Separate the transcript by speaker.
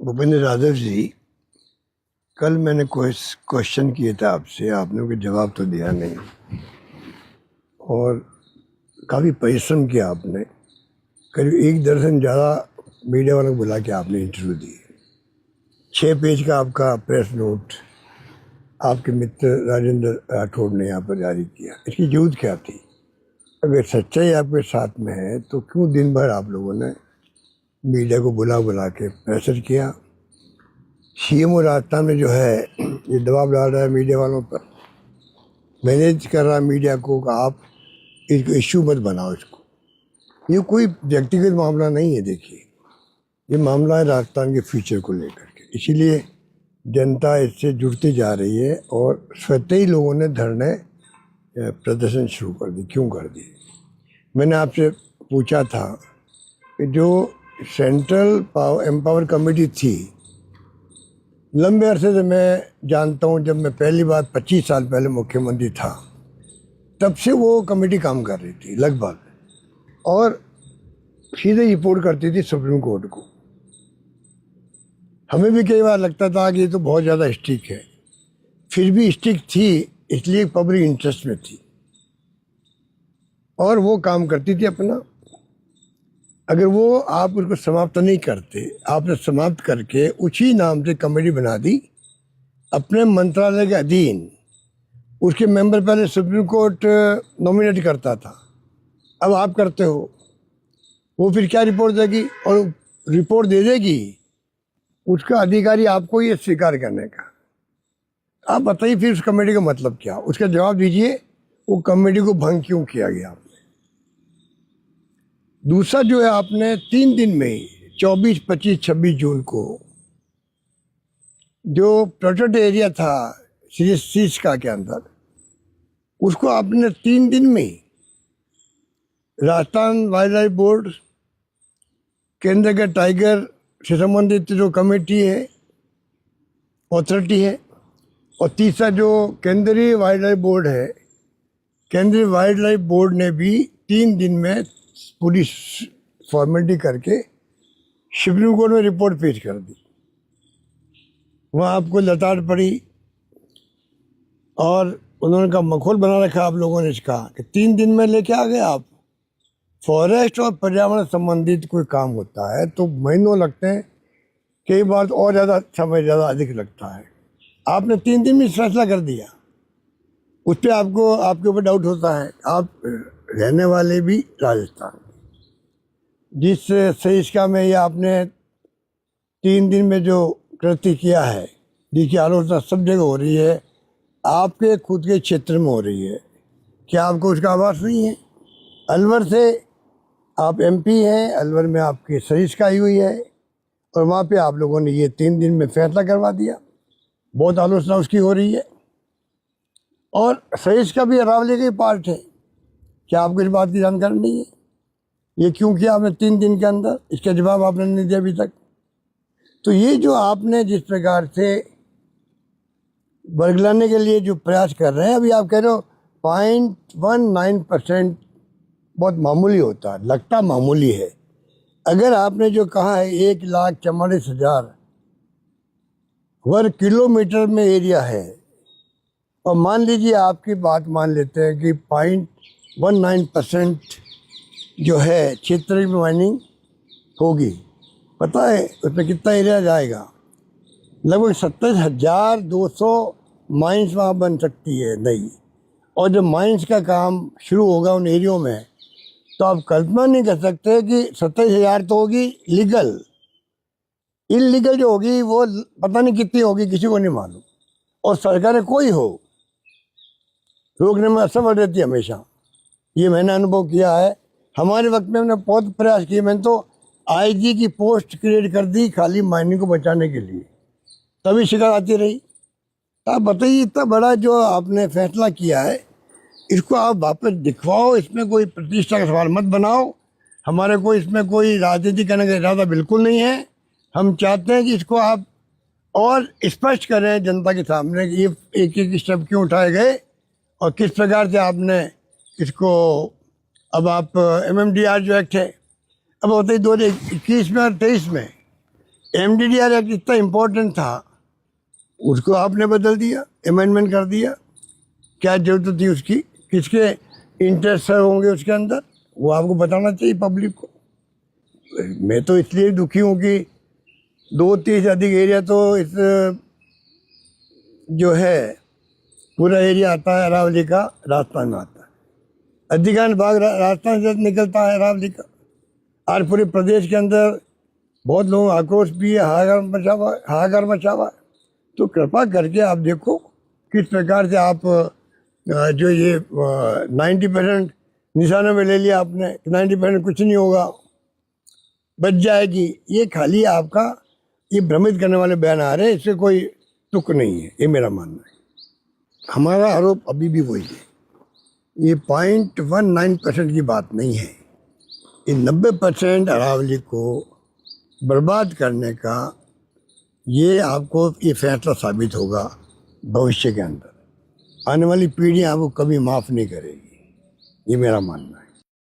Speaker 1: भूपेंद्र यादव जी, कल मैंने क्वेश्चन किए थे आपसे, आपने कोई जवाब तो दिया नहीं और काफ़ी परिश्रम किया आपने। करीब 1 दर्जन ज़्यादा मीडिया वालों को बुला के आपने इंटरव्यू दिए। 6 पेज का आपका प्रेस नोट आपके मित्र राजेंद्र राठौड़ ने यहाँ पर जारी किया। इसकी जरूरत क्या थी? अगर सच्चाई आपके साथ में है तो क्यों दिन भर आप लोगों ने मीडिया को बुला के प्रेशर किया? सीएमओ राजस्थान में जो है ये दबाव डाल रहा है मीडिया वालों पर, मैनेज कर रहा है मीडिया को कि आप इसको इश्यू मत बनाओ इसको। ये कोई व्यक्तिगत मामला नहीं है, देखिए ये मामला है राजस्थान के फ्यूचर को लेकर के, इसीलिए जनता इससे जुड़ती जा रही है और स्वतः ही लोगों ने धरने प्रदर्शन शुरू कर दी। क्यों कर दिए? मैंने आपसे पूछा था कि जो सेंट्रल एम्पावर कमेटी थी, लंबे अरसे से मैं जानता हूँ, जब मैं पहली बार 25 साल पहले मुख्यमंत्री था तब से वो कमेटी काम कर रही थी लगभग, और सीधे रिपोर्ट करती थी सुप्रीम कोर्ट को। हमें भी कई बार लगता था कि ये तो बहुत ज़्यादा स्ट्रिक्ट है, फिर भी स्ट्रिक्ट थी इसलिए पब्लिक इंटरेस्ट में थी और वो काम करती थी अपना। अगर वो आप उसको समाप्त नहीं करते, आपने समाप्त करके उसी नाम से कमेटी बना दी अपने मंत्रालय के अधीन। उसके मेंबर पहले सुप्रीम कोर्ट नॉमिनेट करता था, अब आप करते हो। वो फिर क्या रिपोर्ट देगी, और रिपोर्ट दे देगी उसका अधिकारी आपको ये स्वीकार करने का। आप बताइए फिर उस कमेटी का मतलब क्या? उसका जवाब दीजिए, वो कमेटी को भंग क्यों किया गया आपने? दूसरा जो है, आपने 3 दिन में 24, 25, 26 जून को जो प्रोटेक्टेड एरिया था शीर्षका के अंदर, उसको आपने 3 दिन में राजस्थान वाइल्ड लाइफ बोर्ड, केंद्र के टाइगर से संबंधित जो कमेटी है, अथॉरिटी है, और तीसरा जो केंद्रीय वाइल्ड लाइफ बोर्ड है, केंद्रीय वाइल्ड लाइफ बोर्ड ने भी 3 दिन में पूरी फॉर्मेलिटी करके सुप्रीम कोर्ट में रिपोर्ट पेश कर दी। वहाँ आपको लताड़ पड़ी और उन्होंने कहा मखौल बना रखा आप लोगों ने इसका कि 3 दिन में लेके आ गए आप। फॉरेस्ट और पर्यावरण संबंधित कोई काम होता है तो महीनों लगते हैं, कई बार और ज़्यादा समय ज़्यादा अधिक लगता है। आपने 3 दिन में फैसला कर दिया, उस पर आपको आपके ऊपर डाउट होता है। आप रहने वाले भी राजस्थान, जिस शीर्षका में ये आपने 3 दिन में जो कृत्य किया है, जिसकी आलोचना सब जगह हो रही है, आपके खुद के क्षेत्र में हो रही है, क्या आपको उसका आभास नहीं है? अलवर से आप एमपी हैं, अलवर में आपकी शीर्षका आई हुई है और वहाँ पे आप लोगों ने ये 3 दिन में फैसला करवा दिया। बहुत आलोचना उसकी हो रही है और शीर्षका भी अरावली का पार्ट है। क्या आपको इस बात की जानकारी नहीं है? ये क्यों किया आपने 3 दिन के अंदर? इसका जवाब आपने नहीं दिया अभी तक। तो ये जो आपने जिस प्रकार से बरगलाने के लिए जो प्रयास कर रहे हैं, अभी आप कह रहे हो 0.19% बहुत मामूली होता है, लगता मामूली है। अगर आपने जो कहा है 1,44,000 वर्ग किलोमीटर में एरिया है, और मान लीजिए आपकी बात मान लेते हैं कि 0.19% जो है क्षेत्र में माइनिंग होगी, पता है उसमें कितना एरिया जाएगा? लगभग 27,200 माइंस वहाँ बन सकती है नई। और जब माइंस का काम शुरू होगा उन एरियो में, तो आप कल्पना नहीं कर सकते कि 27,000 तो होगी लीगल, इलीगल जो होगी वो पता नहीं कितनी होगी, किसी को नहीं मालूम। और सरकारें कोई हो रोकने में असफल रहती है हमेशा, ये मैंने अनुभव किया है। हमारे वक्त में हमने बहुत प्रयास किए, मैंने तो आईजी की पोस्ट क्रिएट कर दी खाली माइनिंग को बचाने के लिए, तभी शिकायत आती रही। आप बताइए, इतना बड़ा जो आपने फैसला किया है, इसको आप वापस दिखवाओ, इसमें कोई प्रतिष्ठा का सवाल मत बनाओ। हमारे को इसमें कोई राजनीति करने का इरादा बिल्कुल नहीं है। हम चाहते हैं कि इसको आप और स्पष्ट करें जनता के सामने कि ये एक स्टेप क्यों उठाए गए और किस प्रकार से आपने इसको। अब आप MMDR जो एक्ट है, अब होते ही 2021 में और 23 में एमडीडीआर एक्ट इतना इम्पोर्टेंट था, उसको आपने बदल दिया, अमेंडमेंट कर दिया। क्या जरूरत थी उसकी? किसके इंटरेस्ट होंगे उसके अंदर, वो आपको बताना चाहिए पब्लिक को। मैं तो इसलिए दुखी हूँ कि 2-3 से अधिक एरिया तो इस जो है पूरा एरिया आता है अरावली का, राजस्थान में आता है। अधिकांश भाग राजस्थान से निकलता है अरावली का, और पूरे प्रदेश के अंदर बहुत लोगों का आक्रोश भी है, हाहाकार मचा हुआ है। तो कृपा करके आप देखो किस प्रकार से आप जो ये 90% निशानों में ले लिया आपने, 90% कुछ नहीं होगा, बच जाएगी, ये खाली आपका ये भ्रमित करने वाले बयान आ रहे हैं, इससे कोई तुक नहीं है, ये मेरा मानना है। हमारा आरोप अभी भी वही है, ये 0.19% की बात नहीं है, ये 90% अरावली को बर्बाद करने का ये आपको ये फैसला साबित होगा भविष्य के अंदर। आने वाली पीढ़ियाँ आपको कभी माफ़ नहीं करेगी, ये मेरा मानना है।